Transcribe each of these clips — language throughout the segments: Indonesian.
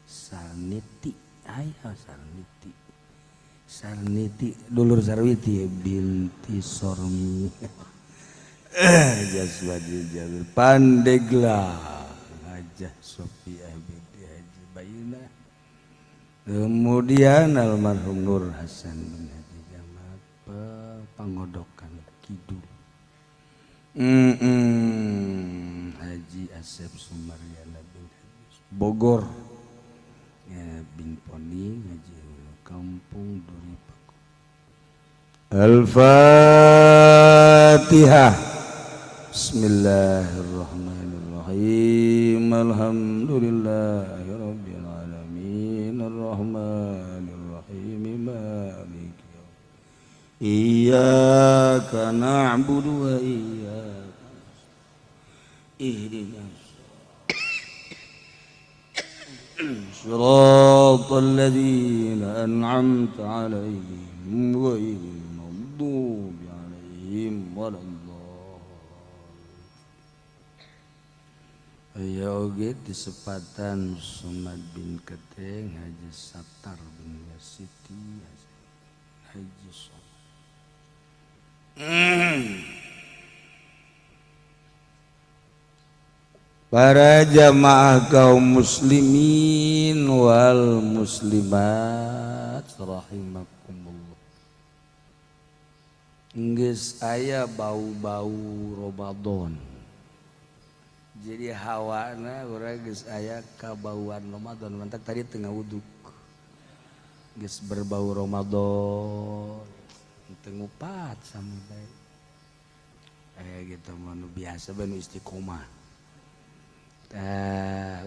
Sarniti aya Sarniti Sarniti dulur Sarwiti binti Sormi Jaswadi Jabir Pandegla Hajah Sofiah binti Haji Bayuna kemudian almarhum Nur Hasan bin Haji Jamal Pangodokan Kidul Haji Asep Sumaryana bin Haji Bogor ya, bin Poni Haji Kampung Duri Paku Al-Fatihah Bismillahirrahmanirrahim Alhamdulillahirabbil alamin arrahmanirrahim maliki yaumiddin iyyaka na'budu wa iyyaka ihdinas صراط الذين أنعمت عليهم غير المغضوب عليهم ولا الضالين. Ya oge disepatan Somad bin Keteng Haji Satar bin Yasiti Haji Somad. Para jamaah kaum muslimin wal muslimat rahimakumullah. Geus aya bau-bau Ramadan. Jadi hawana urang geus aya kabauan Ramadan mantak tadi tengah wuduk. Geus berbau Ramadan. Teu ngupat sami bae. Aya gitu mah biasa bae nu istiqomah.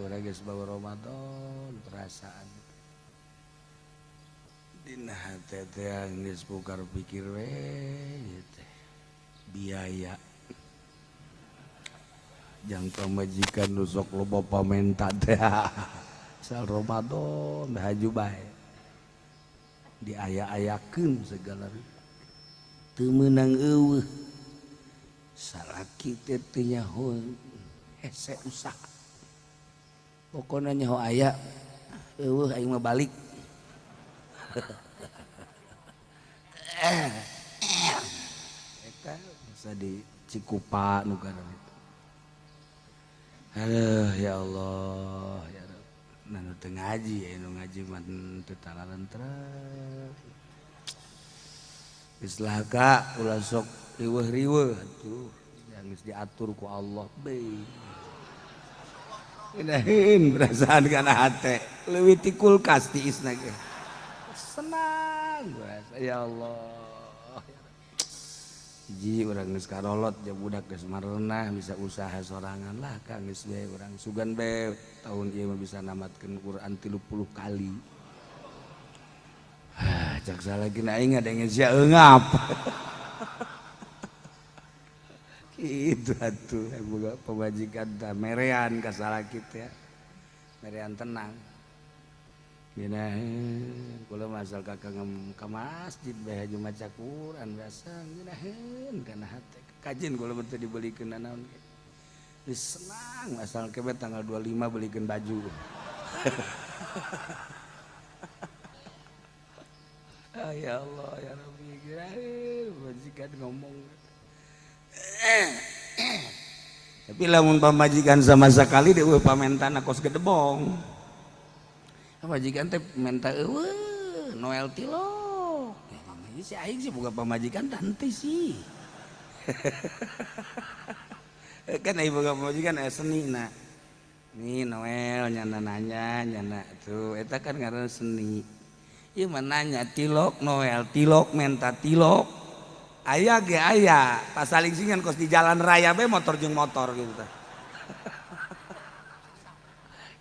Urang geus bau Ramadan perasaan dina hate teh geus pukar pikir we teh biaya jang pamajikan nu sok loba pamenta teh sal Ramadan haju bae diaya-ayakeun segala teu meunang eueuh salaki teh teu nyahoan hese usaha pokoknya nyaho aya eueuh aing mah balik eta bisa di Cikupa nu kana itu aduh ya Allah ya Rabb nu teu ngaji ya nu ngaji mah teu talaran trek geus lahka ulah sok riweuh-riweuh atuh yang geus diatur ku Allah bae. Inahin perasaan kana hate leuwih ti kulkas tiisna ge. Senang bahasa ya Allah. Hiji urang geus karolot jeung budak geus mareunah bisa usaha sorangan lah ka geus bae urang sugan bae taun ieu mah bisa namatkeun Quran 30 kali. Cak salagina aing ngadenge sia eungap. Itu atuh boga pamajikan teh merean ka salaki teh merean tenang dina kula masal kakang ka masjid bae haju maca Quran biasa dinaheun kana hate kajin kula teh dibelikeun naon geus senang asal kebe tanggal 25 belikeun baju. Ya Allah ya Rabbi majikan ngomong tapi lamun pamajikan sama sekali deueuh pamentana kos gedebong. Pamajikan teh menta eueuh Noel tilok. Si aing sih boga pamajikan tante sih. Kan aing boga pamajikan aya senina. Nih Noel nyana nanya nyana tuh eta kan ngaranna seni. Ieu mah nanya tilok Noel tilok menta tilok. Aya ge aya pas saling singan kos di jalan raya be motor jeung motor gitu teh.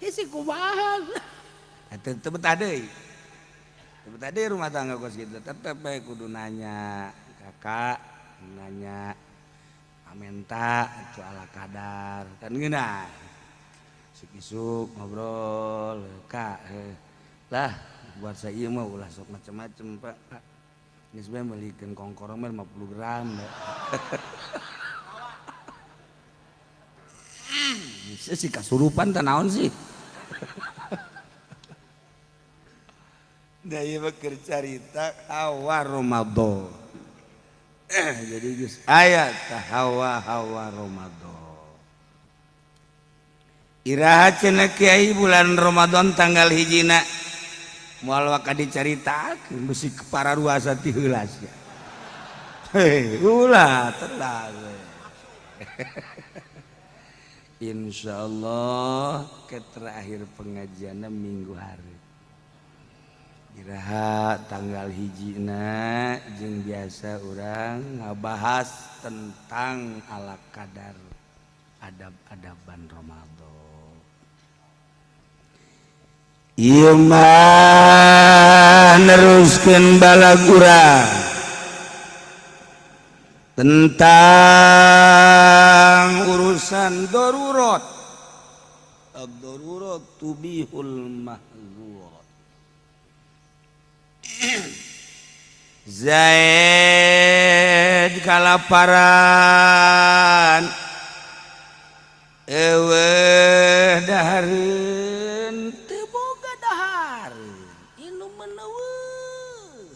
Isi kumaha. Teu betah deui. Teu betah deui rumah tangga kos gitu. Tetep bae kudu nanya kakak, nanya amenta itu ala kadar. Kan geuna. Suk-isuk ngobrol, Kak. Lah buat saya ieu mah ulah sok macem-macem, Pak. Geus bae meulikeun kongkorong mah 50 gram. Bisa sih kasurupan teh naon sih. Da ieu keur carita hawa Ramadan. Jadi geus aya tah hawa Ramadan. Iraha cenah Kiai bulan Ramadan tanggal hijina moal waka dicaritakeun besi kepararuasa ti heula sia. Ulah tenang. Insyaallah ke terakhir pengajianna minggu hari. Iraha tanggal hijina jeung biasa urang ngabahas tentang ala kadar adab-adaban Ramadan. Ieu mah neruskeun balag urang tentang urusan darurat. Ad-darurat tubihul mahzurat. Zaid kalaparan eueuh dahareun teu boga dahar inu meneueuh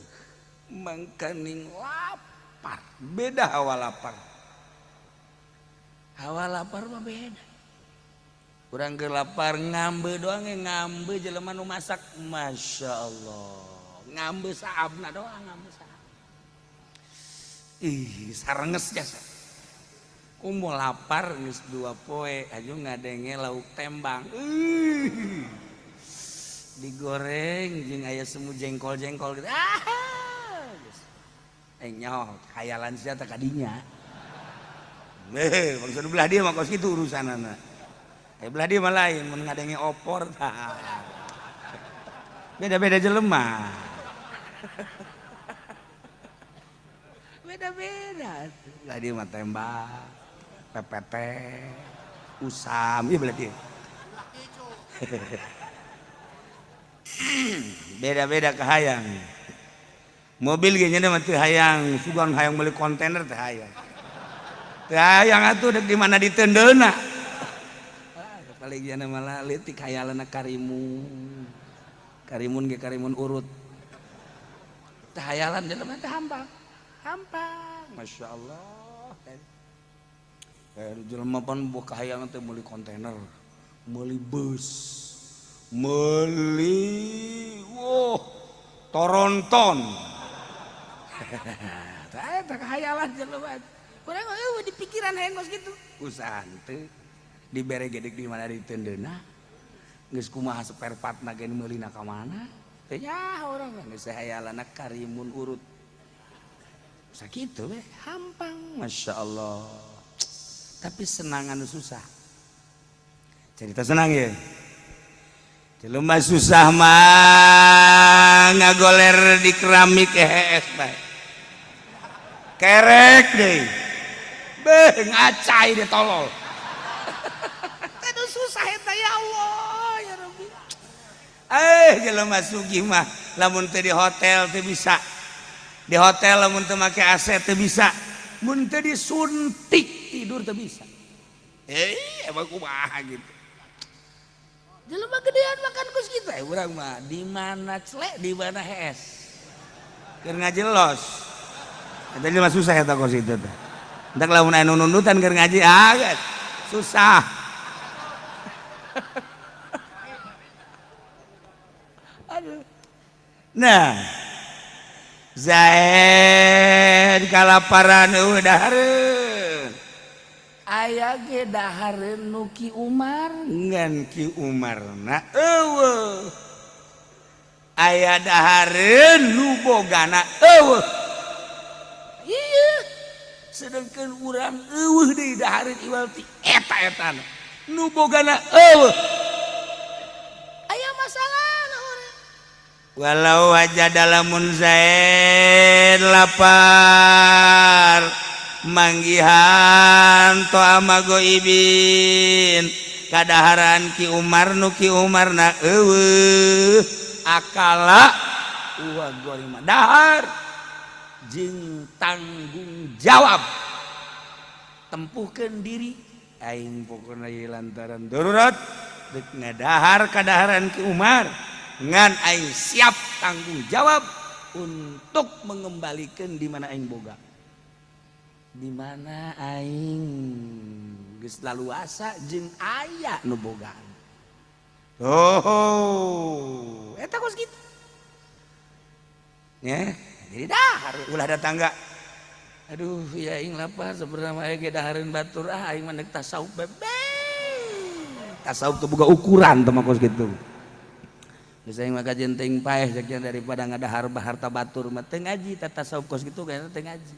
mangkaning lapar. Beda hawa lapar mah beda. Urang ge lapar ngambe doang ngambe jelema nu masak Masya Allah ngambe saabna doang ngambe saab. Sarenges jasa kumo lapar geus 2 poe aju ngadenge lauk tembang digoreng jeung aya semu jengkol-jengkol gitu. Nyaho khayalan sia teh kadinya. Maksud belah dia mah kos kitu urusanana. Belah dia mah lain mun ngadenge opor tah. Beda-beda jelema. Beda-beda. Belah dia mah tembak, pepete, usam, ieu belah dia. Beda-beda kahayang. Mobil ge nya mah teu hayang, sugan hayang meuli kontainer teh hayang. Teu hayang atuh dek di mana ditendeuna. Paling nya malah leutik hayalanna karimun. Karimun ge karimun urut. Teh hayalan jelema teh hampang. Masya Allah. Jelema pan boga hayang teh meuli kontainer, meuli bus, meuli Toronton. Tah eta hayalan jelema. Urang eueuh di pikiran hayang kos kitu. Usaha teu dibere gedek di mana ditendeuna. Geus kumaha spare partna ge meulina ka mana? Teu nyaho urang geus hayalanna karimun urut. Sakitu we hampang Masya Allah. Tapi senang anu susah. Cerita senang ya. Jelema susah mah ngagoler di keramik es bae. Kerek deui. Beh ngacai deh tolol. Aduh susah eta ya Allah ya Rabbi. Jelema sugih mah lamun teu di hotel teu bisa. Di hotel lamun teu make AC teu bisa. Mun teu disuntik tidur teu bisa. Emang kumaha gitu. Jelema gedean makan kus kita urang mah di mana celek di mana hees. Keur ngajelos. Eta mah susah eta kos itu teh. Entak lamun aya nundutan keur ngaji susah. Aduh. Nah, Zaid kalaparan dahareun. Aya ge dahareun nu Ki Umar ngan Ki Umarna eueuh. Aya dahareun nu bogana eueuh. Ieu sedengkeun urang eueuh deui dahareun iwal ti eta-etana nu bogana eueuh. Aya masalah urang. Walau aja dalamun Zaid lapar manggihan to amago ibin kadaharan Ki Umar nu Ki Umarna eueuh akala uwa gorima dahar jeung tanggung jawab tempuhkeun diri aing pokona ieu lantaran darurat deuk ngadahar kadaharan Ki Umar ngan aing siap tanggung jawab untuk mengembalikan di mana aing boga, di mana aing geus laluasa jeung aya nu bogaan. Oh, eta kos gitu. Ya, jadi dahar ulah ada tangga. Aduh, ya aing lapar sebenarnya aya ge dahareun batur aing mah neuk tasawuf bebe. Tasawuf teh boga ukuran teh mah kos kitu. Geus aing mah kajian teuing paeh sakian daripada ngadahar harta batur mah teu ngaji tasawuf kos kitu kayana teu ngaji.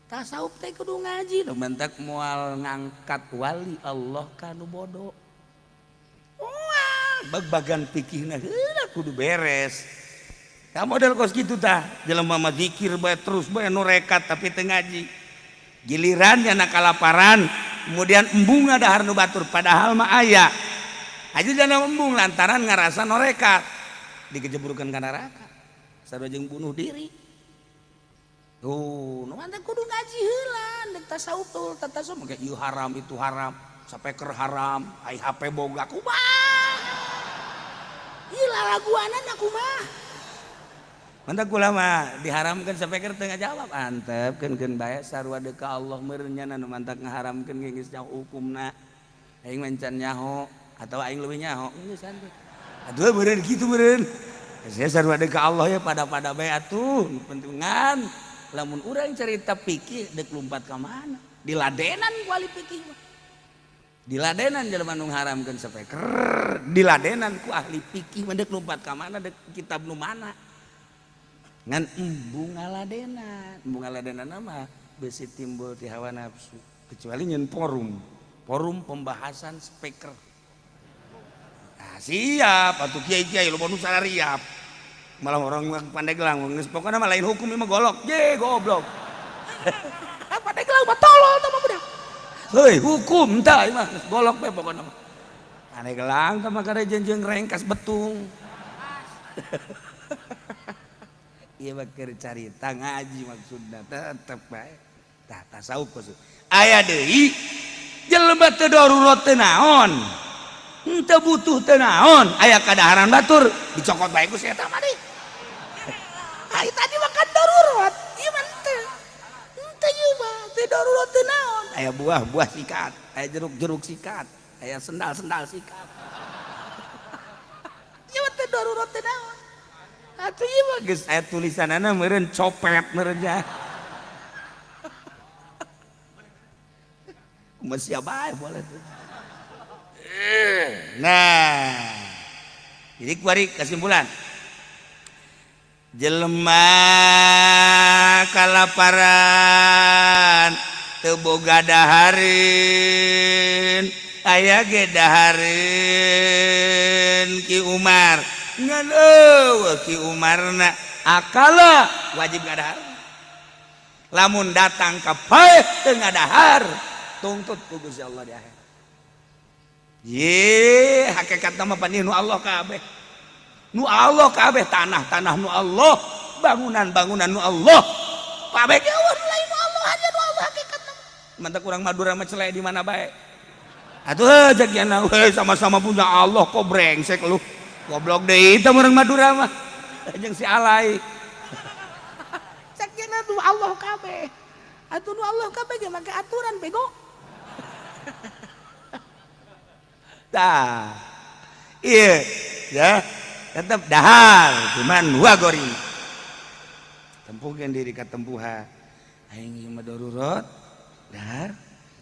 Tasawuf teh kudu ngaji, nu mentak moal ngangkat wali Allah kanu bodoh. Moal bagan fikihna heula kudu beres. Ka model kos kitu tah, jelema mah zikir bae terus bae nu rekat tapi teu ngaji. Giliran nya kalaparan, kemudian embung dahar nu batur padahal mah aya. Aja jangan embung lantaran ngarasa nu rekat. Dikejeburkeun ka neraka. Sarua jeung bunuh diri. Tuh, nu mah kudu ngaji heula, deuk tasawuf tuh, tasawuf mah ieu haram itu haram, sapeker haram, ai HP boga kumaha. Ieu lalaguanan kumaha. Mantap kula mah diharamkeun sapeker teu ngajawab, antep keun bae sarua deuk ka Allah meureun nya nu mantak ngaharamkeun ge geus nyaho hukumna. Aing mancan nyaho atau aing leuwih nyaho, geus santai. Aduh meureun kitu meureun. Saya sarua deuk ka Allah ya pada bae atuh, nu pentingan lamun urang cerita fikih deuk lompat ka mana? Diladenan ku ahli fikih mah. Diladenan jelema nu ngaharamkeun sapeker, diladenan ku ahli fikih mah deuk lompat ka mana deuk kitab nu mana? Ngan embung ngaladenan nama besi timbul ti hawa nafsu kecuali nyen forum pembahasan speaker. Nah, siap atuh kiai-kiai loba nu sarariap malah orang Pandeglang geus pokona mah lain hukum mah golok je goblok. Pandeglang mah tolol tah mah budak. Heuy hukum tah ieu mah golok bae pokona mah. Pandeglang tah mah karejen jeung rengkas betung. Iya bakir carita ngaji maksudna tetep bae tah tasawuf maksud aya deui jelema teu darurat teu naon henteu butuh teu naon aya kadaharan batur dicokot bae ku si eta mah deui ai tadi mah kan darurat ieu mah teu ieu mah teu darurat teu naon aya buah sikat aya jeruk sikat aya sendal sikat ieu mah teu darurat teu naon. Atuh ieu mah geus aya tulisanana meureun copet meureunnya. Masih bae boleh tuh. Nah. Jadi kuari kesimpulan. Jelema kalaparan teu boga dahareun aya ge dahareun Ki Umar. Ngan Ki Umarna akala wajib ngadahar. Lamun datang ka paeh teu ngadahar tuntut ku Gusti Allah di akhirat. Ye hakikatna mah pan nu Allah kabeh. Nu Allah kabeh tanah nu Allah, bangunan nu Allah. Kabeh ge lain nu Allah aja nu Allah hakikatna. Mantap urang Madura mah celeh di mana bae. Atuh jagiana we sama-sama punya Allah kok brengsek lu. Goblok deui teh urang Madura mah. Jeung si alay. Sakjana tuh Allah kabeh. Atuh nu Allah kabeh ge make aturan bego. Tah. Ieu ya, tetep dahar cuman wa gori. Tempuhkeun diri ka tempuhan. Aing ieu mah darurat. Dahar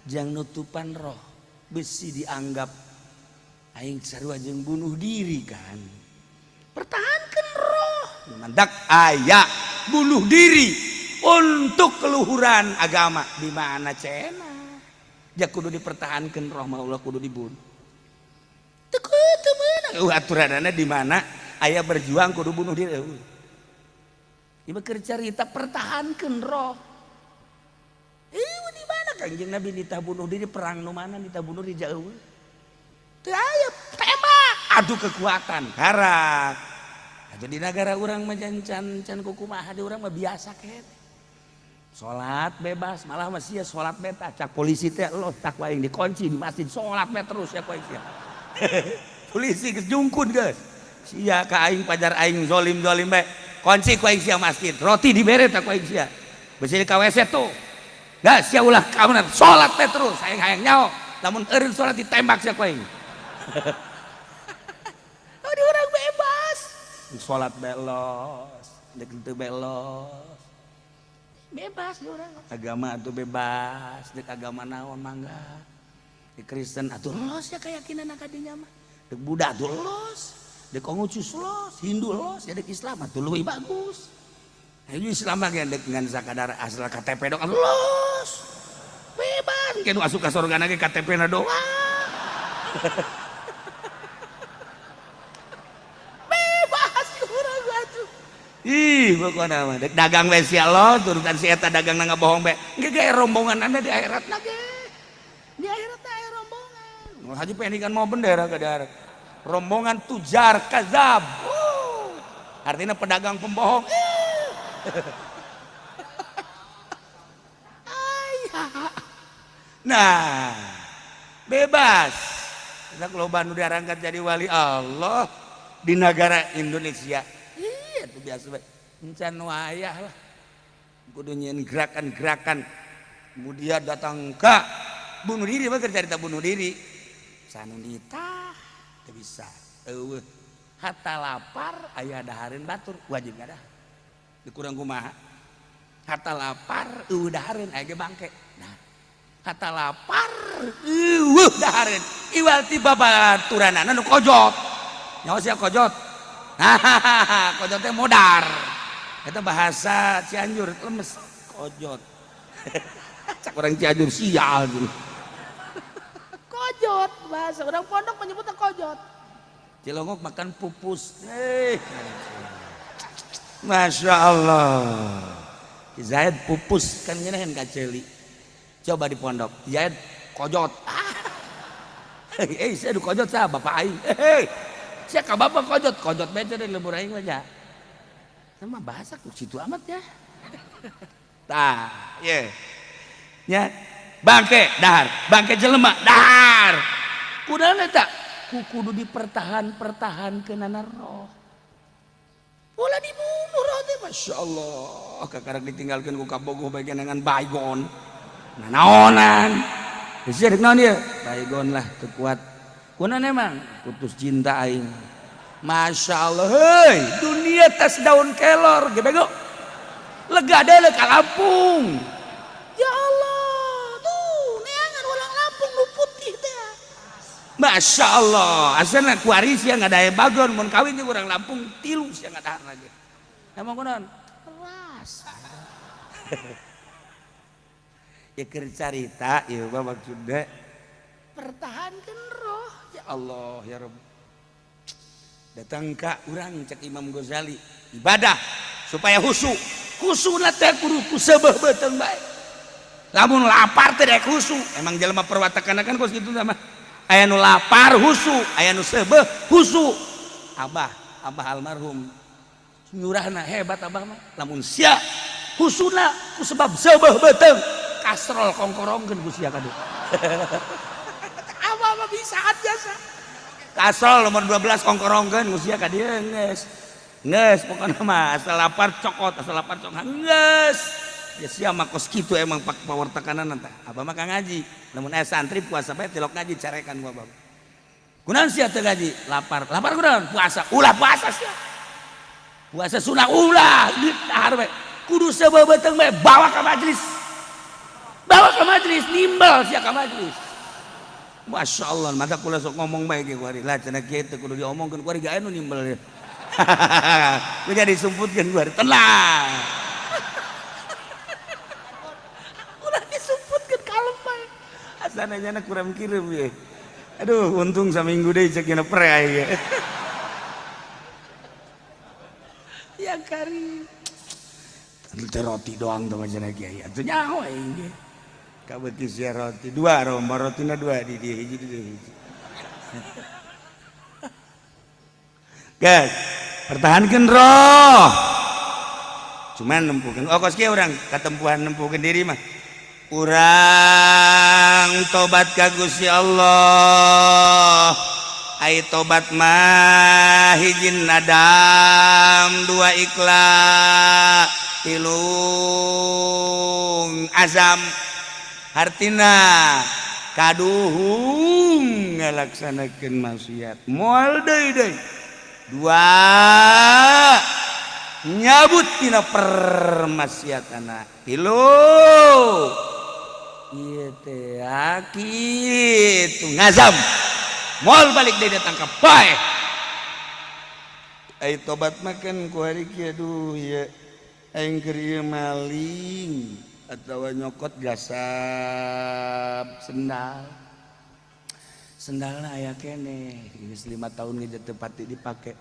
jang nutupan roh. Besi dianggap aing sarua jeung bunuh diri kan. Pertahankan roh. Mandak aya bunuh diri untuk keluhuran agama di mana cenah. Ja kudu dipertahankan roh mah Allah kudu dibunuh. Teu kudu meunang. Aturanana di mana aya berjuang kudu bunuh diri. Ieu keur carita pertahankan roh. Di mana Kanjeng Nabi ditabunuh diri perang nu mana ditabunuh di jauh. Teu aya tembak adu kekuatan karak. Atuh di negara urang mah can kukumaha di urang mah biasa ket. Salat bebas malah mah sia salat bebas cak polisi teh loh tak wae dikunci di masjid salat we terus ya polisi. Polisi geus jungkun geus. sia ka aing pajar aing zolim bae kunci ku aing sia masjid roti dibere tak ku aing sia bersih ka WC tuh gak sia ulah kamu sholat teh terus hayang nyao lamun eureun sholat ditembak sia ku aing di orang bebas sholat belos dek teu belos bebas di orang agama tuh bebas dek agama naon mangga di Kristen atuh los ya keyakinan akadinya mah dek Buddha atuh los dek Konghucu los Hindu los ya dek Islam atuh leuwih bagus ayo Islam mah dek ngan sakadar asal KTP doang los bebas kenu asup ka sorgana ge KTP-na doang ih pokoknya mah dek dagang we sia lo turutan si eta dagang na ngabohong be engke ge rombongan anda di akhirat na ge di akhirat aya rombongan haji pengen ikan mau bendera ka darat rombongan tujar kazab artinya pedagang pembohong nah bebas kita loba nu diarangkat jadi wali Allah di negara Indonesia itu biasa baik encan wayah lah kudu nyeun gerakan-gerakan kemudian datang ke bunuh diri bakal cerita bunuh diri sanundita teu bisa eueuh hatta lapar aya dahareun batur wajib ngadah dikurang kumaha hatta lapar eueuh dahareun aya ge bangke nah hatta lapar eueuh dahareun iwal tiba baturanana nu kojot nyawa sia kojot kojot teh modar itu bahasa Cianjur lemes kojot cak orang Cianjur sial dulu kojot bahasa orang pondok menyebutnya kojot Cilongok makan pupus Masya Allah Zaid pupus kan nyenahin kaceli coba di pondok Zaid kojot saya du kojot sah bapak aing saya ka bapak kojot beca dari lembur aing aja sama bahasa ku situ amat ya tah ye nya bangke dahar bangke jelema dahar kunaon eta kudu dipertahankeunana roh ulah dibunuh roh teh masyaallah kakarek ditinggalkeun ku kabogoh bagian dengan baygon naonan geus rek naon ieu baygon lah teu kuat kunaon emang putus cinta aing Masya Allah hei dunia tas daun kelor gebego lega deh ka Lampung ya Allah tuh neangan ulang Lampung nu putih teh Masya Allah asana kuaris yang ada bagon mun kawin jeung urang Lampung 3 sia ngadahar lagi emang kunaon keras ya keur carita ieu mah maksudna pertahankan roh ya Allah ya Rabb datang ka urang cek Imam Ghazali ibadah supaya khusyuk teh kudu kuseubeung beuteung bae lamun lapar teh daek khusyuk emang jelema perwatakanna kan kos kitu mah aya nu lapar khusyuk aya nu seubeuh khusyuk abah almarhum nyurahna hebat abah mah lamun sia khusyukna ku sebab seubeuh beuteung kasrol kongkorongkeun ku sia kadu apa bisa jasa kasol nomor 12 kongkorongkeun usia ka dieu geus pokona mah asal lapar cokot geus ya sia mah kos kitu emang pawartakanan teh abah mah ka ngaji lamun aya santri puasa bae tilok ngaji carekan ku abah kunaon sia teu ngaji lapar kunaon puasa ulah puasa sia puasa sunah ulah dahar bae kudu sabeueuh beuteung bae bawa ka majlis nimbal sia ka majlis Masya Allah, mata kula sok ngomong baik ya kuari lah, cina kita kudu diomongkan kuari gak anu nimbal ya. Ku jadi sumputkan kuari, tenang. Ulah disumputkan kalem baik. Asananya anak kurang kirim ya. Aduh, untung saminggu deh cek yana perai ya. Ya kari. Itu roti doang tuh macam kiai. Itu nyawa ini. Kabeti sia roti 2 romba rotina 2 di dia hiji. Guys, pertahankan roh. Cuman nempukeun kos kieu urang katempuhan nempukeun diri mah. Urang tobat ka Gusti Allah. ai tobat mah hijin nadam, dua ikhlas, tilung azam. Artina kaduhung ngalaksanakeun maksiat moal deui. Dua nyabut tina permaksiatana. Tilu ieu teh kitu ngazam moal balik deui datang ka bae. Ai tobat mah kan ku hari kieu aduh ya aing keur ieu maling atau nyokot jasa sendalna aya keneh geus 5 tahun geus teu pati dipake.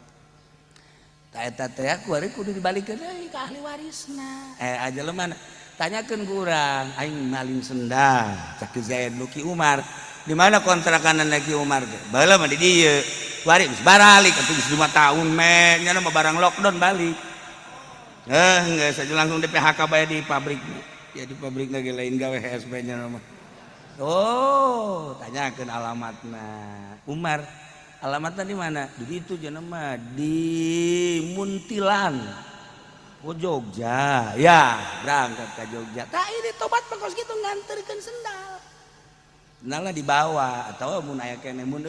Ta eta teh aku hari kudu dibalikeun deui ka ahli warisna. Aja lemana tanyakeun ku urang aing maling sendal cak Zaid Luki Umar di mana kontrakan Ki Umar teh baheula mah di dieu kuari geus baralik atuh geus 5 tahun me nya mah barang lockdown balik geus saja langsung di PHK bae di pabrik ya di pabrik ge lain gawe HSP nya mah. Oh tanyakeun alamatna Umar alamatna di mana di ditu cenah mah di Muntilan. Oh Jogja, ya berangkat ke Jogja. Tak ini tobat bakos gitu nganterkeun sendal. Sendalnya dibawa atau mun aya keneh mun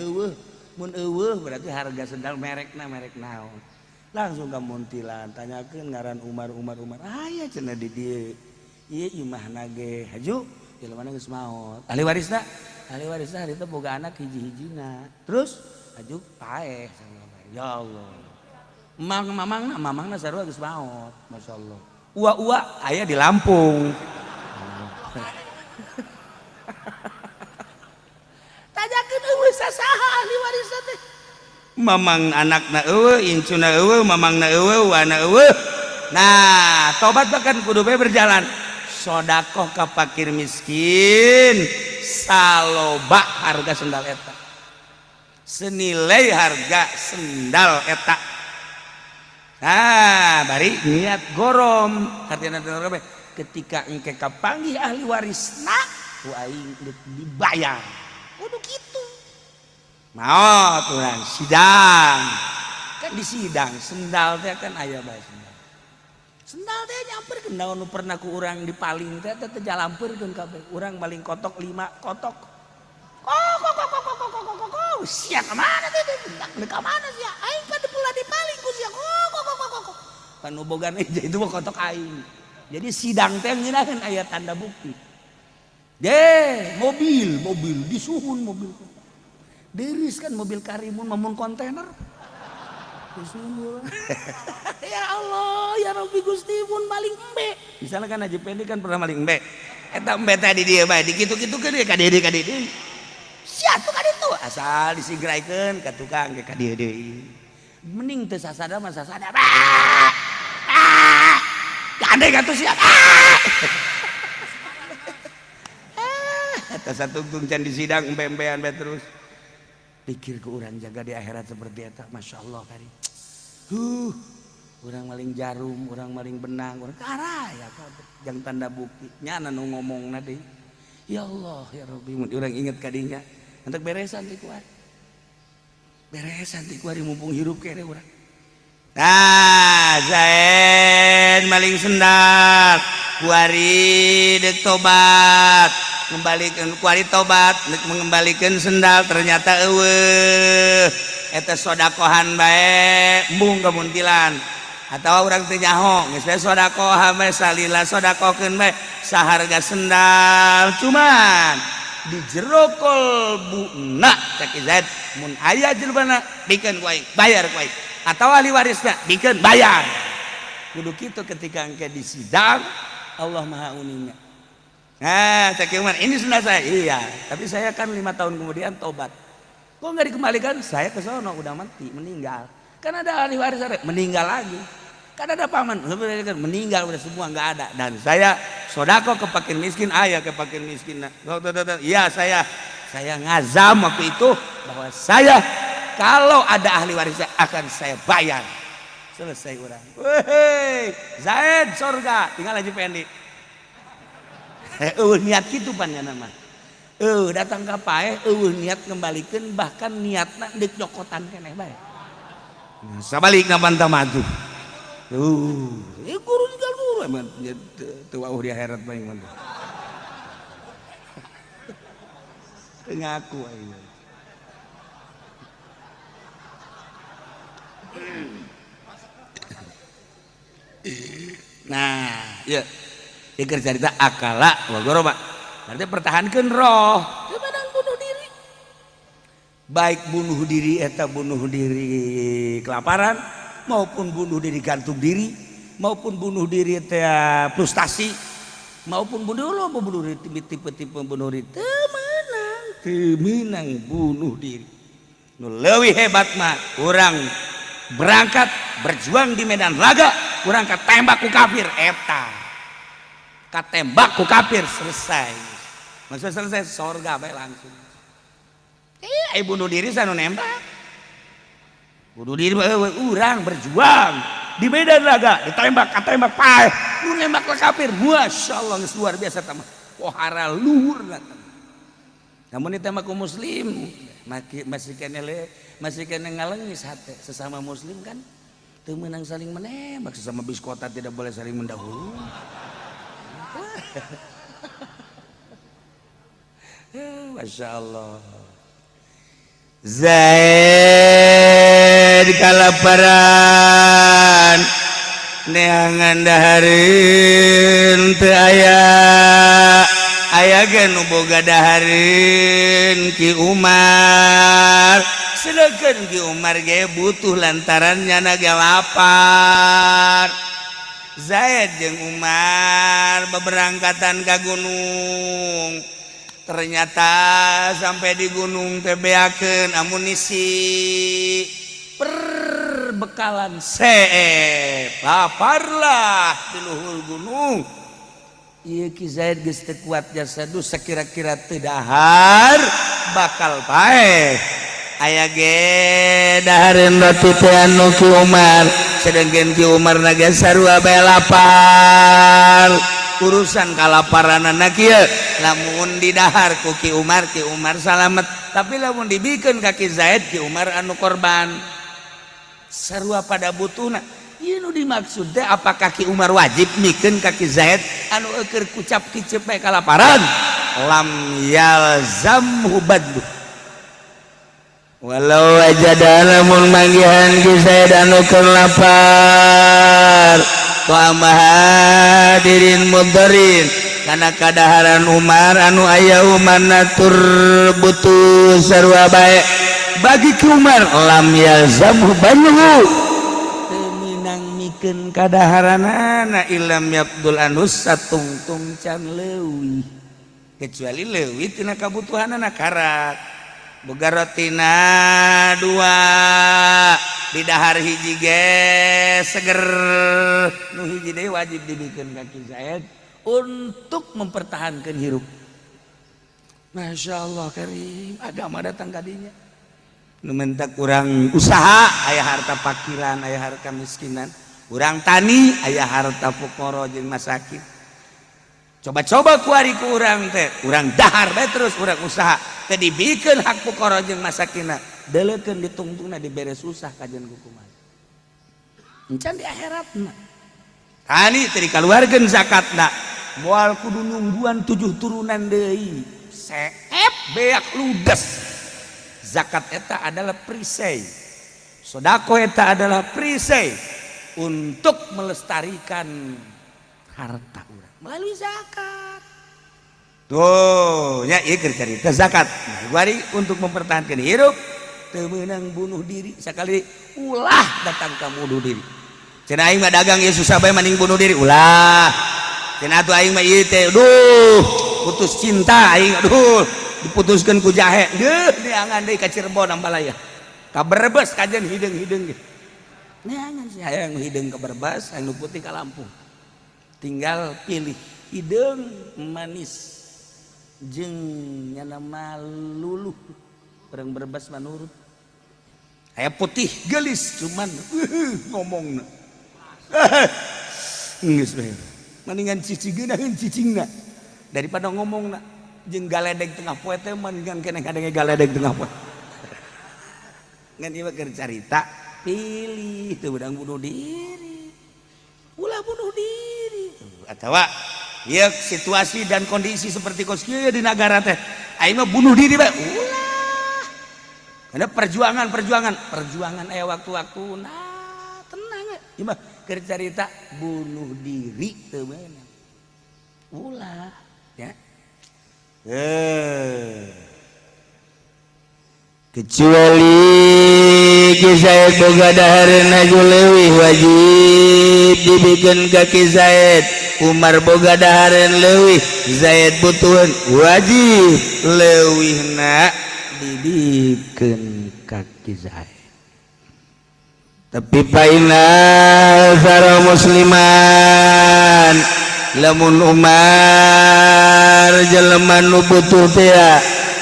eueuh berarti harga sendal merekna merek naon. Langsung ka Muntilan tanyakeun ngaran Umar. Aya cenah di dieu. Ieu imahna ge haju jelema geus maot. Ahli warisna hari teh boga anak hiji-hijina. Terus haju paeh ya Allah. Mamangna sarua geus maot, masyaallah. Ua aya di Lampung. Tajakeun eueuh sasaha ahli waris teh. Mamang anakna eueuh, incuna eueuh, mamangna eueuh, wana eueuh. Nah, tobat bahkan kudu bae berjalan. Sedekah ka fakir miskin, saloba harga sendal eta. Senilai harga sendal eta. Nah, bari niat gorom artinya ketika engke kapanggih ahli warisna ku aing dibayar kudu kitu maot urang sidang kan di sidang sendal teh kan aya bae sendal teh nyamperkeun naon nu pernah ku urang dipaling teh teh jalampeurkeun kabeh urang maling kotok 5 kotok sia ka mana teh ka mana sia aing kan pula dipaling ku sia panu boga meja itu mah kotok aing. Jadi sidang teh ngeunaheun aya tanda bukti. Mobil disuhun mobil. Deureus kan mobil Karimun mamun kontainer. Disuhun. Ya Allah, ya Rabbi Gusti mun maling embe. Misalnya kan Haji Pendi kan pernah maling embe. Eta embe tadi dia bae dikitu-kitukeun ka dieu ka dieu. Sia tuh ka ditu asal disigraikeun ka tukang ge ka dieu deui. Mending teu sasada mah sasada. Gandeng atuh sia. Eta satungtung can di sidang embe-embean bae terus. Pikir ke urang jaga di akhirat seperti eta, masyaallah kari. Urang maling jarum, urang maling benang, urang karaya kabeh. Jang tanda bukti. Nyana nu ngomongna deui. Ya Allah, ya Rabbi, mun urang inget ka dinya, entek beresan ti kuat. Beresan ti kuari mumpung hirup kene urang. Nah, Zain maling sendal, kuari dek tobat, ngembalikan kuari tobat, dek mengembalikan sendal ternyata eueuh, eta sodakohan bae, embung ke Muntilan, atau orang teu nyaho, geus bae sodakohan bae salila sodakokeun bae, saharga sendal, cuman di jero kolbuna cak Zaid, mun aya jelebana bikeun ku aing, bayar ku aing. Atau ahli warisnya bikin bayar kudu kitu ketika engke di sidang Allah Maha Uninya. Nah cak Umar ini sudah saya iya tapi saya kan 5 tahun kemudian tobat kok nggak dikembalikan saya ke sono udah mati meninggal kan ada ahli waris meninggal lagi kan ada paman meninggal udah semua nggak ada dan saya sodako ke fakir miskin ayah ke fakir miskin iya saya ngazam waktu itu bahwa saya kalau ada ahli warisnya akan saya bayar. Selesai orang. Weh, Zaid surga, tinggal aja pendek. Niat gitu pan ya nama. datang ka paeh niat ngembalikan bahkan niatna dek nyokotan keneh bae sabalik na bantah maju guru tinggal guru emang teu wauh di akhirat bae mah ngaku aja. Nah ya ikir cerita akala wagoro pak berarti pertahankan roh menang bunuh diri baik bunuh diri eta bunuh diri kelaparan maupun bunuh diri gantung diri maupun bunuh diri eta frustasi maupun bunuh diri tipe-tipe bunuh diri temenang bunuh diri nu leuwih hebat mah urang berangkat berjuang di medan laga urang katembak ku kafir eta katembak ku kafir selesai maksudnya selesai sorga bae langsung bunuh diri sanu nembak bunuh diri urang berjuang di medan laga ditembak katembak paeh lu nembak ke kafir masya Allah luar biasa tamah pohara luhur namun ditembak ku muslim masih kena ngalengis hati sesama muslim kan teu meunang saling menembak sesama biskota tidak boleh saling mendahului masya Allah Zaid kalaparan neangan dahareun teu aya ge nu boga dahareun Ki Umar sedangkan Ki Umar ge butuh lantaran nyana ge lapar Zaid jeung Umar beberangkatan ka gunung ternyata sampai di gunung teh beakeun amunisi perbekalan seep laparlah di luhur gunung ieu Ki Zaid geus teu kuat jasadu sakira-kira teu dahar bakal paeh aya ge dahareun batu teh anu Ki Umar sedengkeun Ki Umar na ge sarua bae lapar urusan kalaparanana kieu lamun didahar ku Ki Umar salamet tapi lamun dibikeun ka Ki Zaid Ki Umar anu korban sarua pada butuhna ieu nu dimaksud teh apakah Ki Umar wajib mikeun ka Ki Zaid anu keur kucap kicep bae kalaparan lam yalzamhu badlu walau wajada lamun manggihan Ki Zaid anu keur lapar wa mahadirin mudharin kana kadaharan Umar anu aya umarna tur butuh sarua bae bagi Ki Umar lam yalzamhu badlu teminang mikeun kadaharanana ilam yabdul anus satungtung can leuwih kecuali leuwih tina kabutuhanana karat boga rotina dua di dahar hiji ge seger nu hiji deui wajib dibikeun ka Ki Zaid untuk mempertahankan hirup. Masya Allah karim agama datang kadinya nu mentak urang usaha aya harta pakiran aya harta miskinan urang tani aya harta fuqara jeung masakin coba-coba kuari ku urang teh urang dahar bae terus urang usaha teh dibikeun hak fuqara jeung masakinna deulekeun ditungtungna dibere susah kajen kumaha encan di akhiratna tani teh dikaluarkeun zakatna moal kudu nungguan 7 turunan deui seep beak ludes zakat eta adalah perisai sodako eta adalah perisai untuk melestarikan harta urang melalui zakat tuh ya ieu keur carita zakat nah bari untuk mempertahankan hidup teu meunang bunuh diri sakali ulah datang ka bunuh diri cenah aing mah dagang ieu susah bae mending bunuh diri ulah cenah atuh aing mah ieu teh duh putus cinta aing aduh diputuskeun ku jahe deuh neangan deui ka Cirebon ambalaya ka Brebes kajen hideung-hideung ge neangan sih hayang hideung ka Brebes anu putih ka Lampung tinggal pilih hideung manis jeung nyana maluluh urang Brebes manurut aya putih gelis cuman ngomongna geus bae mendingan cicigeun cicingna daripada ngomongna jeung galedeg tengah poe teh mah ngan keneh kadenge galedeg tengah poe ngan ieu keur carita pilih teu udang bunuh diri ulah bunuh diri atawa ieu situasi dan kondisi seperti kos kieu di negara teh aing mah bunuh diri bae ulah karena perjuangan aya waktu-waktuna tenang ieu mah keur carita bunuh diri teu beunang ulah ya kecuali Zaid boga dahareuna leuwih wajib dibikeun ka Zaid Umar boga dahareun leuwih Zaid butuheun wajib leuwihna dibikeun ka Zaid tapi paina sareng musliman lamun Umar jelema nu butuh teh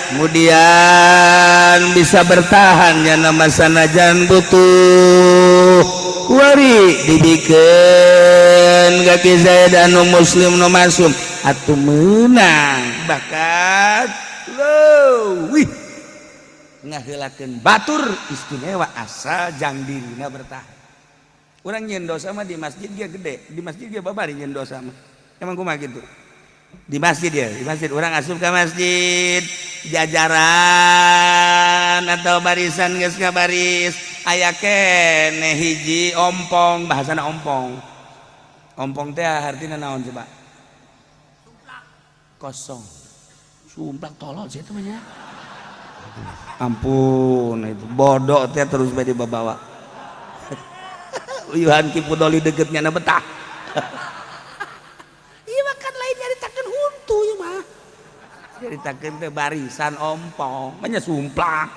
kemudian bisa bertahan nya nama sanajan butuh wari dibikeun ka Zaid anu muslim nu masum atuh meunang bakat leuwih ngaheulakeun batur istimewa asal jang dirina bertahan urang nyeun dosa mah di masjid dia gede di masjid dia babari nyeun dosa mah emang kumaha gitu di masjid ya di masjid orang asup ke masjid jajaran atau barisan geus ngabaris aya keneh hiji ompong bahasana ompong teh artina naon coba kosong sumplak tolol sih itu mah nya ampun itu bodoh teh terus bae dibawa uyuhan kipudoli degetnya na betah ceritakeun teh barisan ompong banyak sumplak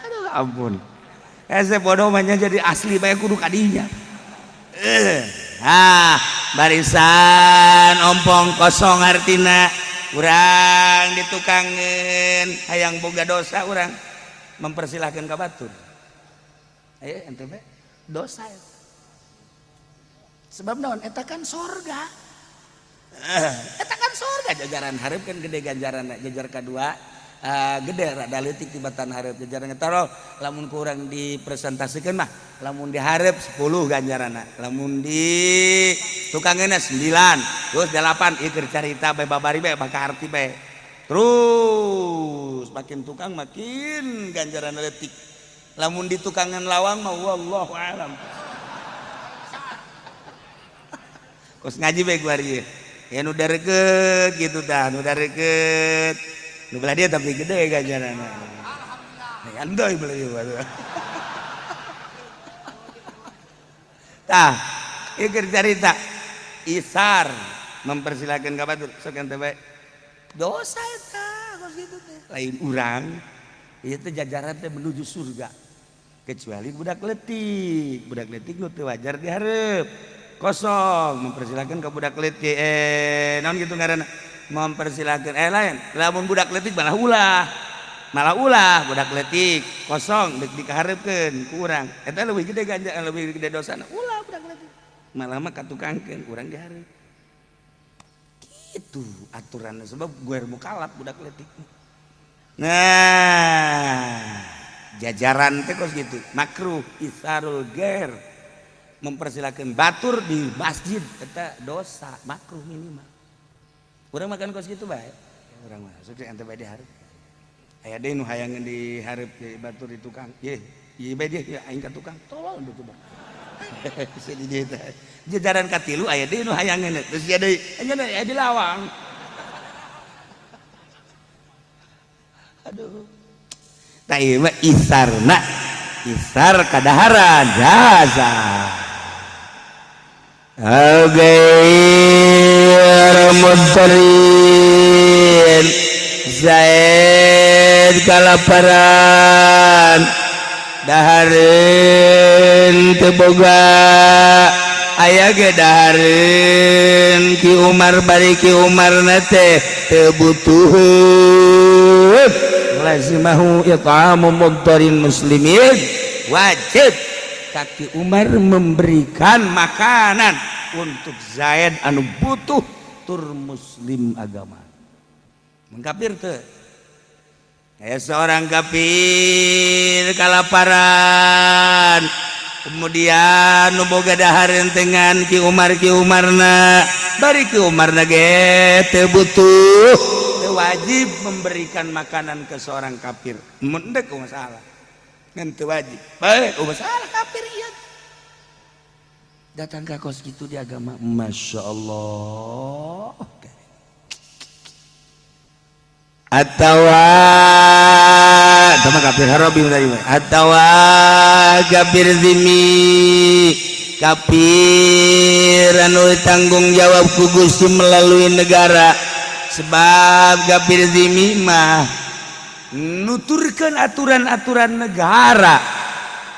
aduh ampun ese bodoh mah jadi asli bae kudu kadinya barisan ompong kosong artina urang ditukangeun hayang boga dosa urang mempersilahkan ka batur ayo ente bae dosa eta sebab naon eta kan sorga eta kan sorga jajaran hareup kan gede ganjaranna jajar kadua gede rada leutik tibatan hareup jajaran eta lamun ku urang dipresentasikeun mah lamun dihareup 10 ganjaranna lamun di tukangeunna 9 terus 8 ieu keur carita bae babari bae baka arti bae terus makin tukang makin ganjaranna leutik lamun di tukangan lawang mah wallahu alam kos ngaji bae gua ieu ya nu dareukeut gitu tah nu dareukeut nu belah dia tapi gede ganjaranna alhamdulillah andoy belah ieu tah ieu keur carita isar mempersilahkan ka batur sok ente bae dosa eta kos kitu teh lain urang ieu teh jajaran teh menuju surga kecuali budak leutik nu teu wajar dihareup kosong mempersilahkan ke budak leutik naon gitu ngaranna mempersilahkan lain lamun budak leutik malah ulah budak leutik kosong deuk dikahareupeun ku urang eta leuwih gede ganja leuwih gede dosana ulah budak leutik malah mah katukangkeun urang dihareup kitu aturanna sebab guer mukalaf budak leutik nah jajaran teh kos gitu makruh isarul ghair mempersilahkan batur di masjid eta dosa makruh minimal urang makan kos gitu bae urang mah sok ente bae dihareup aya deui nu hayangeun dihareup di batur di tukang ye ieu bae dia aing ka tukang tolol tuh coba sedih dia teh jajaran katilu aya deui nu hayangeun terus aya deui aya di lawang aduh tah ieu mah isarna isar kadaharan jaza Al-Ghair Mudrin Zaid kalaparan dahareun teu boga aya ge dahareun Ki Umar bari Ki Umarna teh teu butuheun lazimahu it'amu mudtarin muslimin wajib kaki Umar memberikan makanan untuk Zaid anu butuh tur muslim agama mengkafir teu kayak seorang kafir kalaparan kemudian nu boga dahar rentengan Ki Umarna bari Ki Umarna ge teu butuh teu wajib memberikan makanan ke seorang kafir mun teu masalah ngan teu wajib bae masalah kafir ieu datang ke kos gitu di agama Masya Allah atawa sama kafir harabi atawa kafir zimi kafir anu tanggung jawab ku Gusti melalui negara sebab kafir zimi mah nuturkeun aturan-aturan negara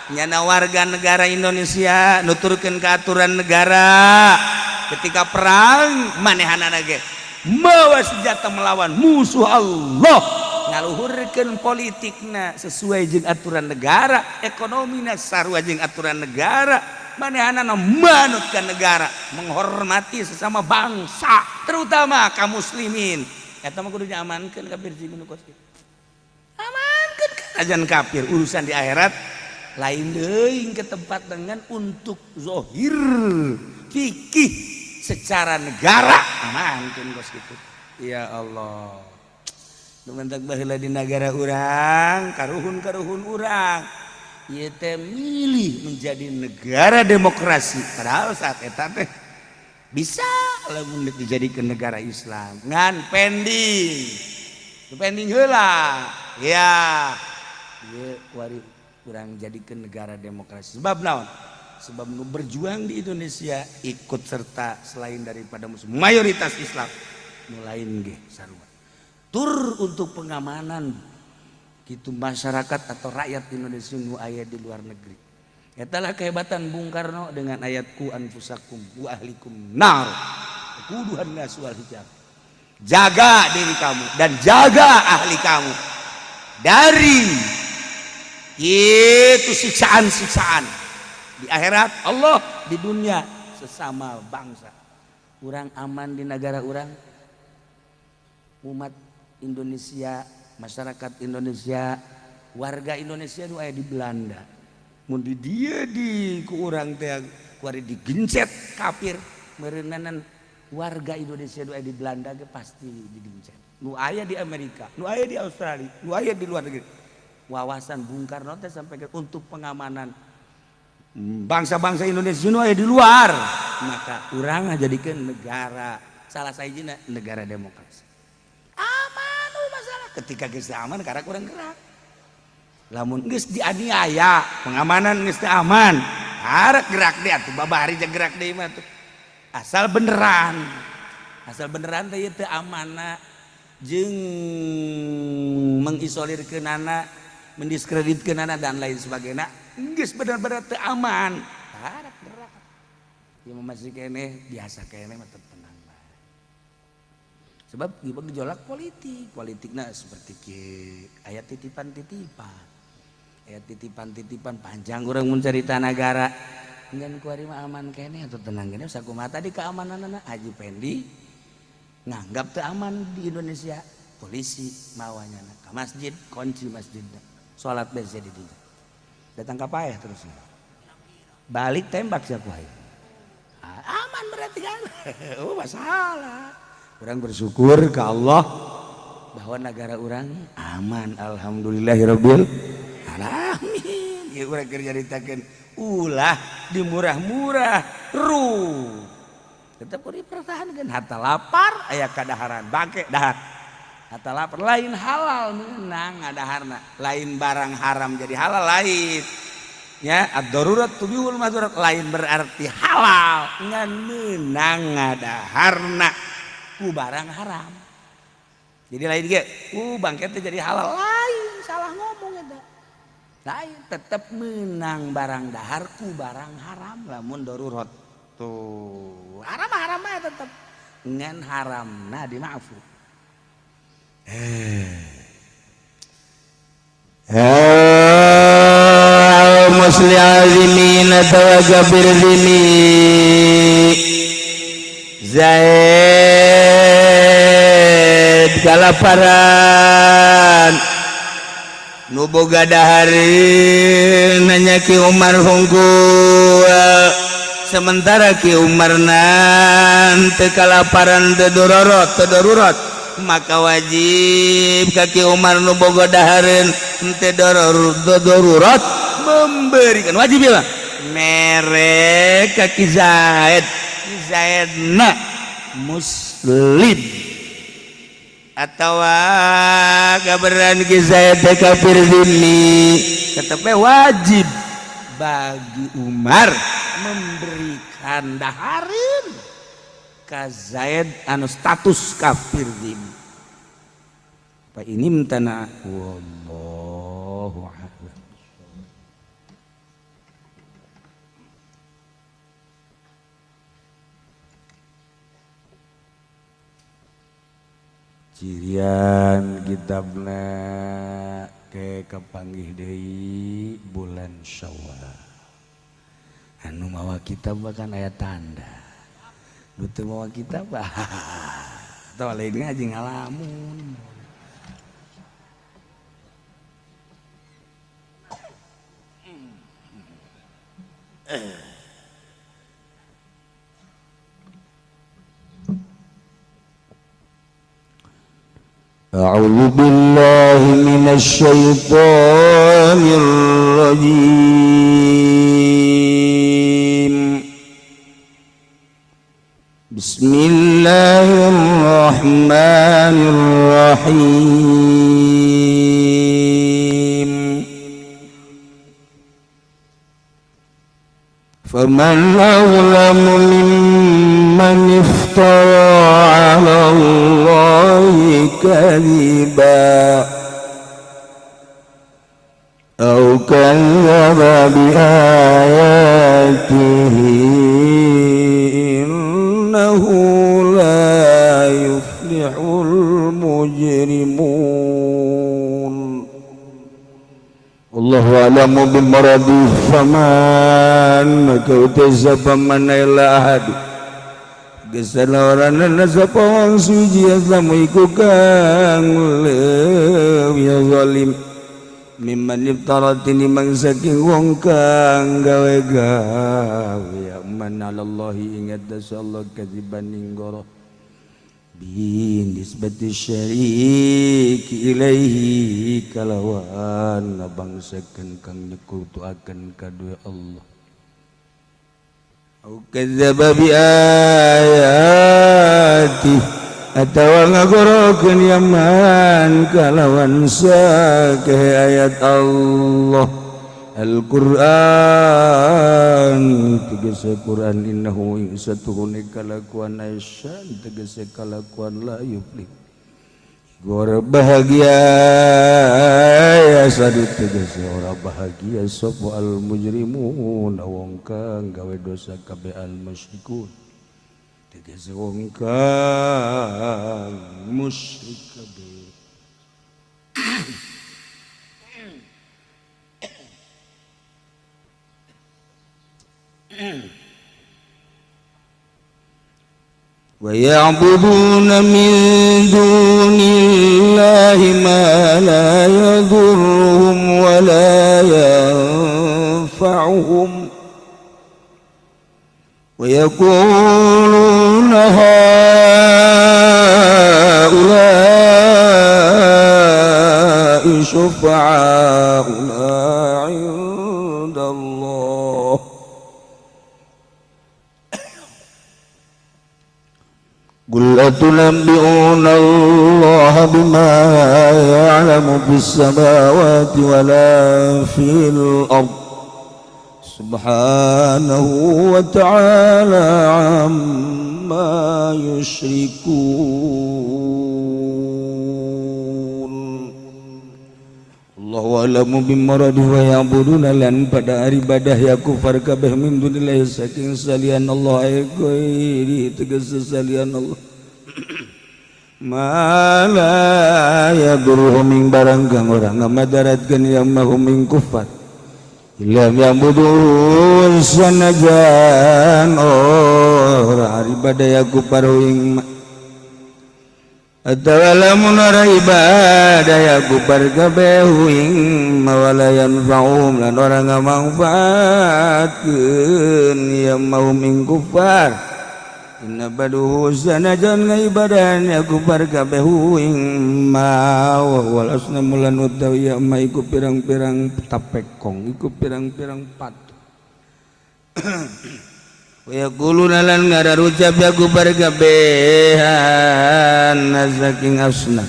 nyana warga negara Indonesia nuturkeun ke aturan negara ketika perang manehanana ge mawa senjata melawan musuh Allah ngaluhurkeun politikna sesuai jeung aturan negara ekonomina sarua jeung aturan negara manehanana manut ka negara menghormati sesama bangsa terutama kaum muslimin eta mah kudu diamankeun kafir jimin kos amankeun ajan kafir urusan di akhirat lain deui ke tempat dengan untuk zohir fikih secara negara amankeun kos kitu ya Allah dumantak baheula di negara urang karuhun urang ieu teh milih menjadi negara demokrasi padahal saat eta teh bisa lamun dijadikeun negara Islam ngan pending heula ya ieu kuari urang jadikeun negara demokrasi sebab naon sebab nu berjuang di Indonesia ikut serta selain daripada muslim mayoritas Islam nu lain ge sarua tur untuk pengamanan gitu masyarakat atau rakyat Indonesia nu aya di luar negeri etalah kehebatan Bung Karno dengan ayat ku anfusakum wa ahlikum nar kuduhan nas wal hijab jaga diri kamu dan jaga ahli kamu dari itu siksaan-siksaan di akhirat Allah di dunia sesama bangsa urang aman di negara urang umat Indonesia masyarakat Indonesia warga Indonesia nu aya di Belanda mun di dia di ku urang teh kuari digencet kafir meureunnanan warga Indonesia nu aya di Belanda ge pasti digencet nu aya di Amerika nu aya di Australia nu aya di luar negeri wawasan Bung Karno teh sampaikan untuk pengamanan bangsa-bangsa Indonesia nu aya di luar maka urang ngajadikeun negara salah sahijina negara demokrasi aman masalah ketika geus aman karena kurang gerak lamun geus dianiaya pengamanan geus teu aman hareup gerak deui atuh babari jeung gerak deui mah tuh asal beneran teh ieu teu amanna jeung mengisolirkeunana mendiskreditkeunana dan lain sebagainya geus bener-bener teu aman hareup gerak ieu mah masih keneh biasa keneh mah tenang bae sebab ieu gejolak politikna seperti kieu aya titipan panjang urang mun carita negara ngan kuari mah aman keneh atau tenang keneh sakumaha tadi keamananna Haji Pendi nganggap teu aman di Indonesia polisi mawanyana ka masjid kunci masjidna salat bae di dinya datang ka paeh terus balik tembak sia ku aman berarti kan oh masalah urang bersyukur ke Allah bahwa negara urang aman alhamdulillahirabbil alamin ieu urang keur nyaritakeun ulah dimurah-murah ruh tetep dipertahankeun hatta lapar aya kadaharan bangke dahar hatta lapar lain halal meunang ngadaharna lain barang haram jadi halal lain ya ad-darurat tubihul madzurat lain berarti halal ngan meunang ngadaharna ku barang haram jadi lain ge bangke teh jadi halal lain salah ngomong eta lain tetep meunang barang dahar ku barang haram lamun darurat tuh haram tetep ngan haramna dimaafu muslimin tawagabir dini Zaid kalaparan nu boga dahari nanya Ki Umar hungkul sementara Ki Umar teu kalaparan teu darurat maka wajib ka Ki Umar nu boga dahareun teu darurat memberikan wajib ya merek ka Ki Zaidna muslim atau kabaran Ki Zaid kafir dini tetapi wajib bagi Umar memberikan dahareun ka Zaid anu status kafir dini apa ini mentana wallahu a'lam. Cirian kitabna ke kapanggih deui bulan Syawal anu mawa kitab bahkan aya tanda nu teu mawa kitab tah lain ngaji ngalamun A'udzu billahi minasy syaithanir rajim. Bismillahirrahmanirrahim. Faman azlamu mimman iftara 'ala Allahi kadhiba aw kadzdzaba bi ayatihi innahu la yuflihul mujrimun. Allahu a'lamu bimaradi faman kautazaba man la ahad gesana orangna sapa wong suci aslamu iku kang leuwih zalim mimman ibtaratini mangsa saking wong kang gawe-gawe manallahi ingat dasallahu kadziban ing goro bin nisbati syariki ilaihi kalawan ngabangsakeun kang nyekutuaken kadue Allah au kadzdzaba bi ayati atawa ngagorokeun yaman kalawan sakeh ayat Allah Al-Qur'an tegese Qur'an innahu satuhune kalakuan aisyan tegese kalakuan la yuflih gor bahagia ya sadu tegese ora bahagia sapa al mujrimun wong kang gawe dosa kabeh al musyrikun tegese wong kang musyrik kabeh. وَيَعْبُدُونَ مِن دُونِ اللَّهِ مَا لَا يَضُرُّهُمْ وَلَا يَنفَعُهُمْ وَيَقُولُونَ هَؤُلَاءِ شُفَعَاؤُنَا عِندَ اللَّهِ قل أتنبئون الله بما يعلم في السماوات ولا في الأرض سبحانه وتعالى عما يشركون. Allahu a'lamu bimaradihi wa ya'buduna lan pada ibadah ya kufar kabeh min dunillahi saking salian Allah ghairi tegese salian Allah ma la yadurruhum min barang kang ora ngamadatkeun ya mahum min kufar Ilam yang buduh sanajan hari badai aku paruing atawa lamun ora ibadah aku pargabehuing mawalayan faum lan ora ngamangfaatkeun ya mau mingkufar inna baduhu sanajan ngaibadan aku pargabehuing ma walasna mulan utawi ya ma iku pirang-pirang tapekong iku pirang-pirang patu wa yaquluna lan ngadarucap aku pargabehan saking asna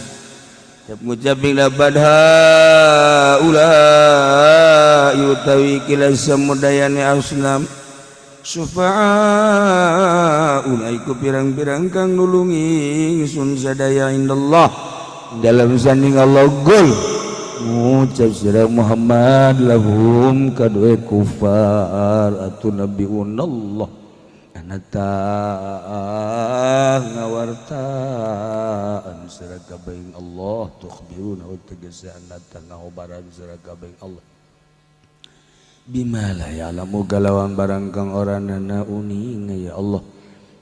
cap ngucaping lapad haula utawi kila samudayani asnam syufa'auna iku pirang-pirang kang nulungi sun sadaya indallah dalam sanding Allah gol ngucap sira Muhammad lahum kadue kufar atu nabiunallah anata ngawartaan sira kabeh Allah tukhbiruna wa tegese anata ngaobaran sira kabeh Allah bimala ya'lamu galawan barang kang ora nana uning ya Allah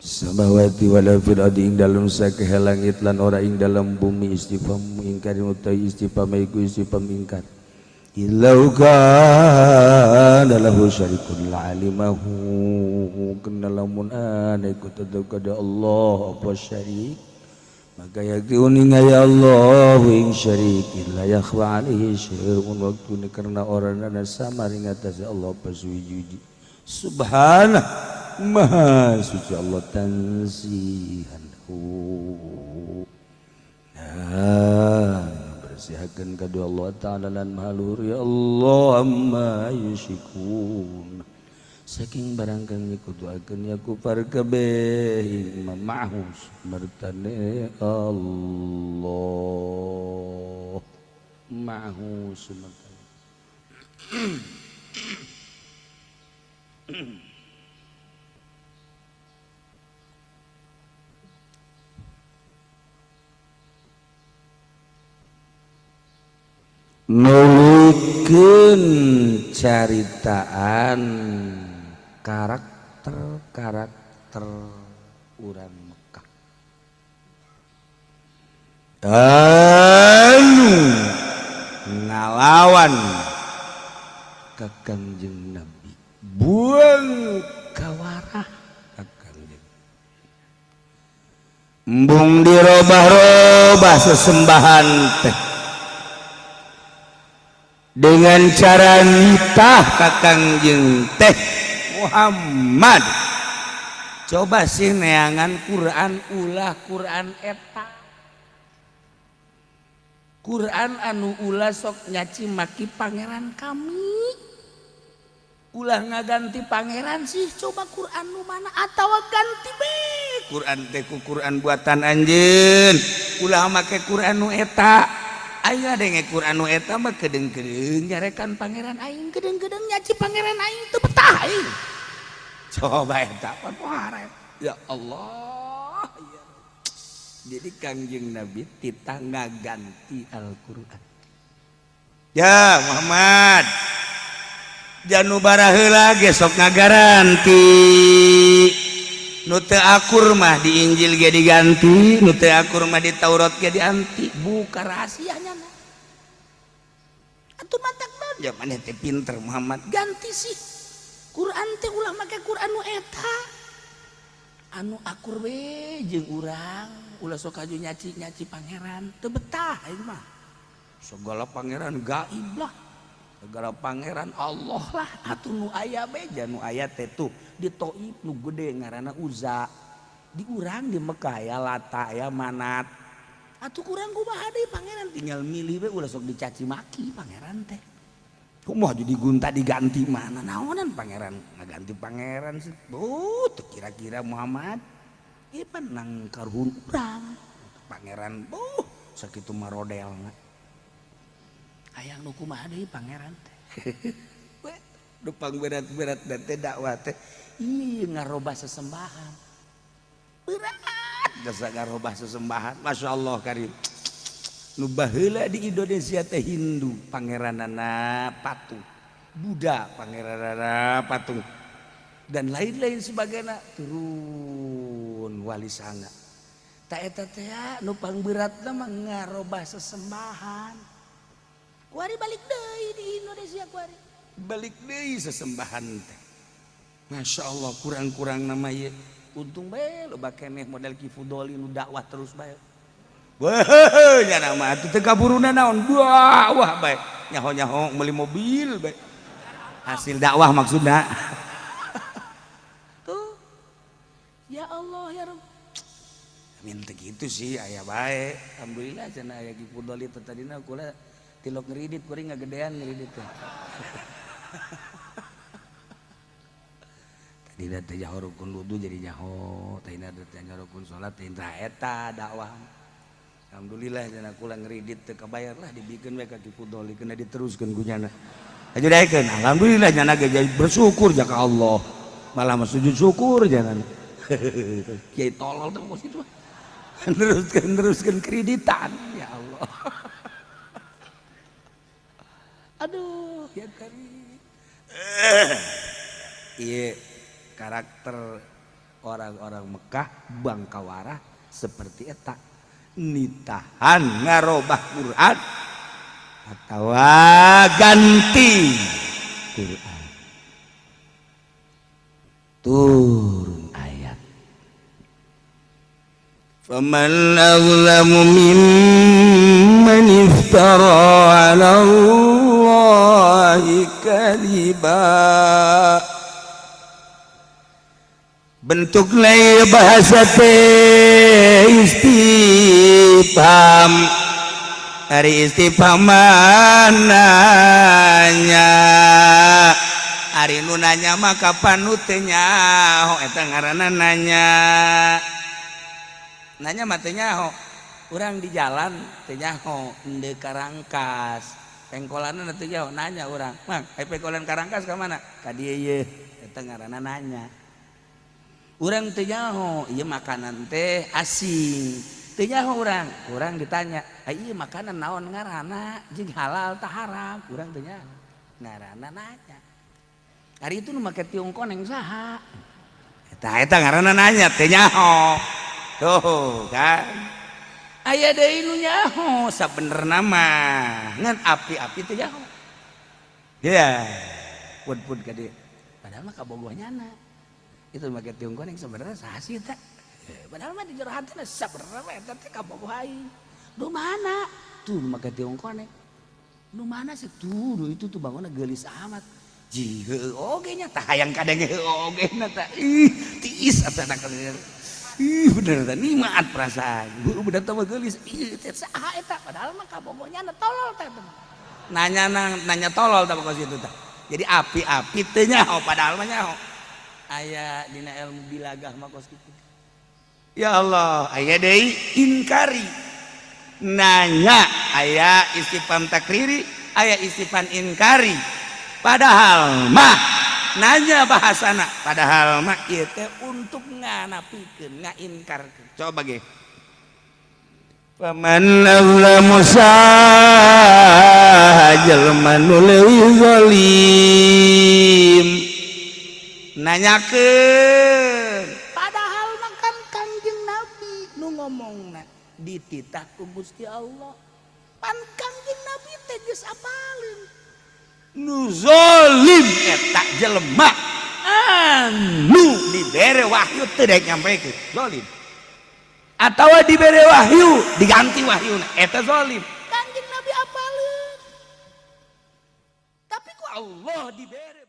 samawati wala fil ardi ing dalem sakehe langit lan ora ing dalem bumi istifham ingkar utawi istifham iku istifham ingkar illau kana lahu syarikun la'alimahu kana lamun ana iku tetep kada Allah apa syarik maka yakti uning ya Allah ing syarikin la yakhwa alaihi syai'un waktu karena orang nana sama ring atas Allah pasuwiji subhanah maha suci Allah tansihanhu bersihakan kedua Allah ta'ala lan mahalur ya Allah amma yusyikun saking barang kang nyekutuakeun ya kufar kabeh imam ma'hus martane Allah ma'hus martane nulikeun caritaan karakter urang Mekah anu ngalawan ka Kangjeng Nabi buang kawarah ka Kangjeng embung dirobah-robah sesembahan teh dengan cara nitah ka Kangjeng teh Muhammad coba sih neangan Quran ulah Quran eta Quran anu ulah sok nyaci maki pangeran kami ulah ngaganti pangeran sih coba Quran nu mana atawa ganti be Quran teh ku Quran buatan anjeun ulah make Quran nu eta aya denge Quran nu eta mah kedeung-kedeung nyarekan pangeran aing kedeung-kedeung nyaci pangeran aing teu betah aing coba eta paharep ya Allah ya. Jadi Kangjeng Nabi titah ngaganti Al-Qur'an ya Muhammad janu baraheula ge sok ngagaranti nu teu akur mah di Injil ge diganti nu teu akur mah di Taurat ge dianti buka rahasianya nah atuh matak ya maneh teh pinter Muhammad ganti sih Quran teh ulah make Quran nu eta anu akur we jeung urang ulah sok aju nyaci pangeran teu betah ieu mah segala pangeran gaib lah segala pangeran Allah lah atuh nu aya beja nu aya teh tuh di Thaif nu gede ngaranna Uzza di urang di Mekah aya Lata aya Manat atuh kurang kumaha deui pangeran tinggal milih we ulah sok dicaci maki pangeran teh kumaha jadi gunta diganti mana naonan pangeran ngaganti pangeran sih teu kira-kira Muhammad ieu nang karuhun urang pangeran sakitu marodelna hayang nu kumaha deui pangeran teh nu pangberat-berat dan teh dakwah teh ieu ngarobah sesembahan berat geus ngarobah sesembahan masyaallah karim nu baheula di Indonesia teh Hindu pangeranana Patu Buddha pangeran patung dan lain-lain sebagainya turun wali sanga. Tak eta teh nu pangberatna mah ngarobah sesembahan. Kuari balik deui di Indonesia kuari. Balik deui sesembahan teh. Masya Allah kurang-kurang nama ye. Untung bae loba keneh model Kifudoli nu dakwah terus bae. Wah, nya nama atuh teh kaburuna naon? Wah bae. Nyaho-nyaho meuli mobil bae. Hasil dakwah maksudna. Tuh. Ya Allah ya Rabb. Amin gitu sih aya bae. Alhamdulillah cenah aya Kifudoli teh tadina kula tilok ngeridit kuring ngagedean ngeridit teh. Tadina teh nyaho rukun wudu jadi nyaho, tadina teh nyaho rukun salat teh eta dakwah. Alhamdulillah cenah kula ngeridit teh kabayar lah dibikeun we ka Kifudoli kena diteruskeun ku nyana. Ajudaikeun alhamdulillah nyana ge bersyukur jaka Allah. Malah mah sujud syukur jangan. Kiai tolol teh pos itu. Teruskan kreditan ya Allah. Aduh ya Karim. Iya karakter orang-orang Mekah Bangkawarah seperti eta nitahan ngarobah Quran atau ganti Quran turun ayat. فمن أظلم ممن افترى على الله كذبا. Bentuk lain bahasa istifham. Hari istifham nanya. Hari nu nanya maka panu teu nyaho eta ngaranna nanya. Nanya matanya orang di jalan tanya ende karangkas pengkolan teh jauh nanya orang mang pengkolan karangkas ke mana ka dieu ye eta ngaranna nanya. Urang teh nyaho ieu makanan teh asing teh nyaho urang ditanya ieu makanan naon ngaranna jeung halal tah haram urang teh nyaho ngaranna nanya. Hari itu nu make tiung koneng saha eta ngaranna nanya teh nyaho. Tuh kan aya deui nu nyaho sabener nama ngan api-api teh nyaho ya pun ka dieu padahal mah kabogohnyana itu make tiung koneng sebenarnya saha sih eta padahal mah di jero hatina sabenerna mah eta teh kabogoh aing nu mana tuh make tiung koneng nu mana sih tuh itu tuh bangunna geulis amat ji heueuh oge nya tah hayang kadenge heueuh oge na tah ih tiis asana kalian. Ih bener teh nikmat perasaan. Guru bener teh geulis. Ieu teh saha eta padahal mah kabogohnyana tolol teh. Nanya tolol teh pokok situ teh. Jadi api-api teh nyaho padahal mah nyaho. Aya dina ilmu bilagah mah kos kitu. Ya Allah, aya deui inkari. Nanya aya istifham takriri, aya istifham inkari. Padahal mah nanya bahasana padahal mah ieu teh untuk nganapikeun ngainkarkeun. Coba ge. Faman azlamu jalma nu leuwih zalim. Nanyakeun padahal mah kan Kangjeng Nabi nu ngomongna dititah ku Gusti Allah. Pan Kangjeng Nabi teh geus apaleun. Nu zalim eta jelema anu dibere wahyu teu daek nyampekeun zalim atawa dibere wahyu diganti wahyuna eta zalim. Kanjeng Nabi apaleun tapi ku Allah dibere